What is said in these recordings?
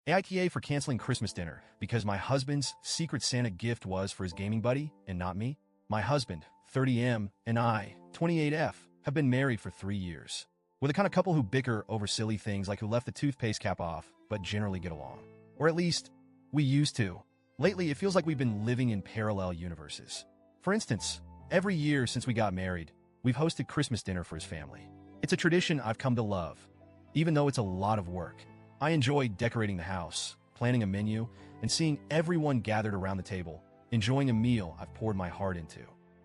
AITA for canceling Christmas dinner because my husband's Secret Santa gift was for his gaming buddy and not me. My husband, 30M, and I, 28F, have been married for 3 years. We're the kind of couple who bicker over silly things like who left the toothpaste cap off, but generally get along. Or at least, we used to. Lately, it feels like we've been living in parallel universes. For instance, every year since we got married, we've hosted Christmas dinner for his family. It's a tradition I've come to love, even though it's a lot of work. I enjoy decorating the house, planning a menu, and seeing everyone gathered around the table, enjoying a meal I've poured my heart into.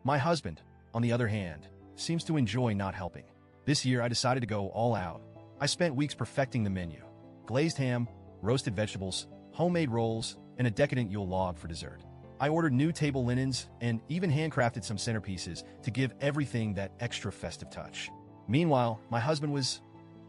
My husband, on the other hand, seems to enjoy not helping. This year, I decided to go all out. I spent weeks perfecting the menu. Glazed ham, roasted vegetables, homemade rolls, and a decadent Yule log for dessert. I ordered new table linens and even handcrafted some centerpieces to give everything that extra festive touch. Meanwhile, my husband was,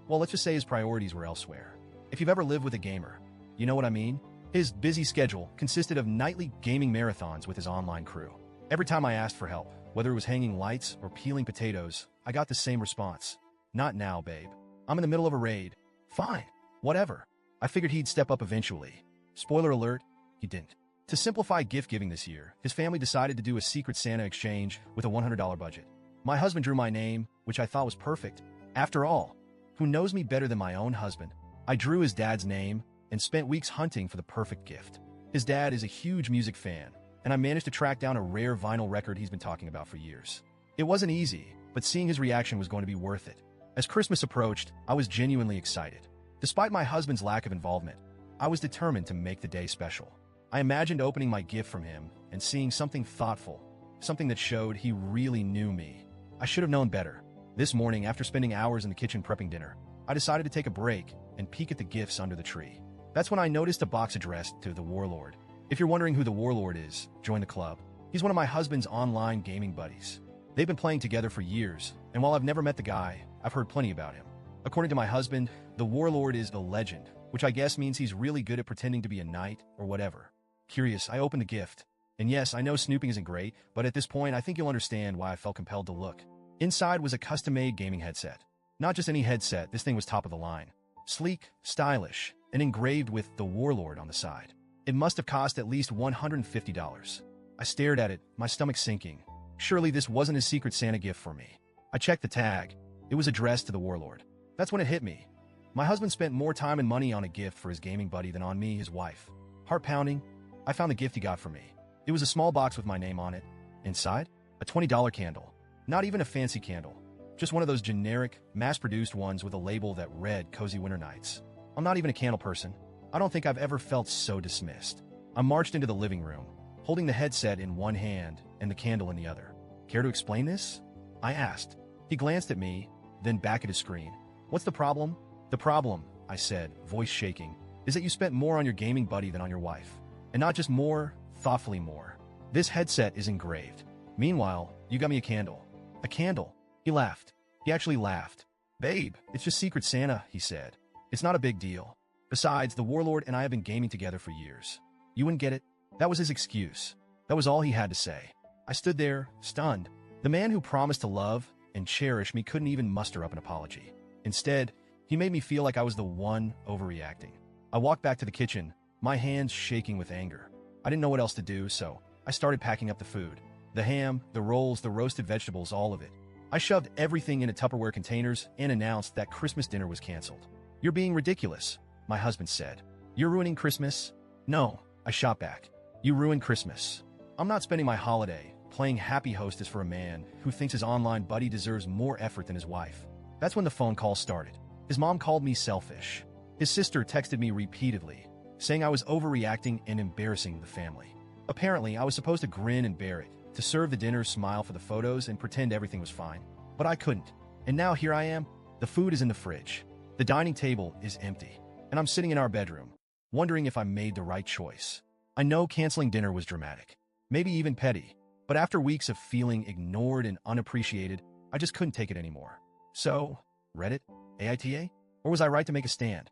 well, let's just say his priorities were elsewhere. If you've ever lived with a gamer, you know what I mean? His busy schedule consisted of nightly gaming marathons with his online crew. Every time I asked for help, whether it was hanging lights or peeling potatoes, I got the same response. Not now, babe. I'm in the middle of a raid. Fine. Whatever. I figured he'd step up eventually. Spoiler alert, he didn't. To simplify gift giving this year, his family decided to do a Secret Santa exchange with a $100 budget. My husband drew my name, which I thought was perfect. After all, who knows me better than my own husband? I drew his dad's name and spent weeks hunting for the perfect gift. His dad is a huge music fan, and I managed to track down a rare vinyl record he's been talking about for years. It wasn't easy, but seeing his reaction was going to be worth it. As Christmas approached, I was genuinely excited. Despite my husband's lack of involvement, I was determined to make the day special. I imagined opening my gift from him and seeing something thoughtful, something that showed he really knew me. I should have known better. This morning, after spending hours in the kitchen prepping dinner, I decided to take a break and peek at the gifts under the tree. That's when I noticed a box addressed to the Warlord. If you're wondering who the Warlord is, join the club. He's one of my husband's online gaming buddies. They've been playing together for years, and while I've never met the guy, I've heard plenty about him. According to my husband, the Warlord is a legend, which I guess means he's really good at pretending to be a knight or whatever. Curious, I opened the gift. And yes, I know snooping isn't great, but at this point, I think you'll understand why I felt compelled to look. Inside was a custom-made gaming headset. Not just any headset, this thing was top of the line. Sleek, stylish, and engraved with the Warlord on the side. It must have cost at least $150. I stared at it, my stomach sinking. Surely this wasn't a Secret Santa gift for me. I checked the tag. It was addressed to the Warlord. That's when it hit me. My husband spent more time and money on a gift for his gaming buddy than on me, his wife. Heart-pounding, I found the gift he got for me. It was a small box with my name on it. Inside, a $20 candle. Not even a fancy candle. Just one of those generic, mass-produced ones with a label that read Cozy Winter Nights. I'm not even a candle person. I don't think I've ever felt so dismissed. I marched into the living room, holding the headset in one hand and the candle in the other. Care to explain this? I asked. He glanced at me, then back at his screen. What's the problem? The problem, I said, voice shaking, is that you spent more on your gaming buddy than on your wife. And not just more, thoughtfully more. This headset is engraved. Meanwhile, you got me a candle. A candle. He laughed. He actually laughed. Babe, it's just Secret Santa, he said. It's not a big deal. Besides, the Warlord and I have been gaming together for years. You wouldn't get it? That was his excuse. That was all he had to say. I stood there, stunned. The man who promised to love and cherish me couldn't even muster up an apology. Instead, he made me feel like I was the one overreacting. I walked back to the kitchen, my hands shaking with anger. I didn't know what else to do, so I started packing up the food. The ham, the rolls, the roasted vegetables, all of it. I shoved everything into Tupperware containers and announced that Christmas dinner was canceled. You're being ridiculous, my husband said. You're ruining Christmas? No, I shot back. You ruined Christmas. I'm not spending my holiday playing happy hostess for a man who thinks his online buddy deserves more effort than his wife. That's when the phone call started. His mom called me selfish. His sister texted me repeatedly, saying I was overreacting and embarrassing the family. Apparently, I was supposed to grin and bear it, to serve the dinner, smile for the photos, and pretend everything was fine. But I couldn't. And now here I am. The food is in the fridge. The dining table is empty. And I'm sitting in our bedroom, wondering if I made the right choice. I know canceling dinner was dramatic, maybe even petty. But after weeks of feeling ignored and unappreciated, I just couldn't take it anymore. So, Reddit? AITA? Or was I right to make a stand?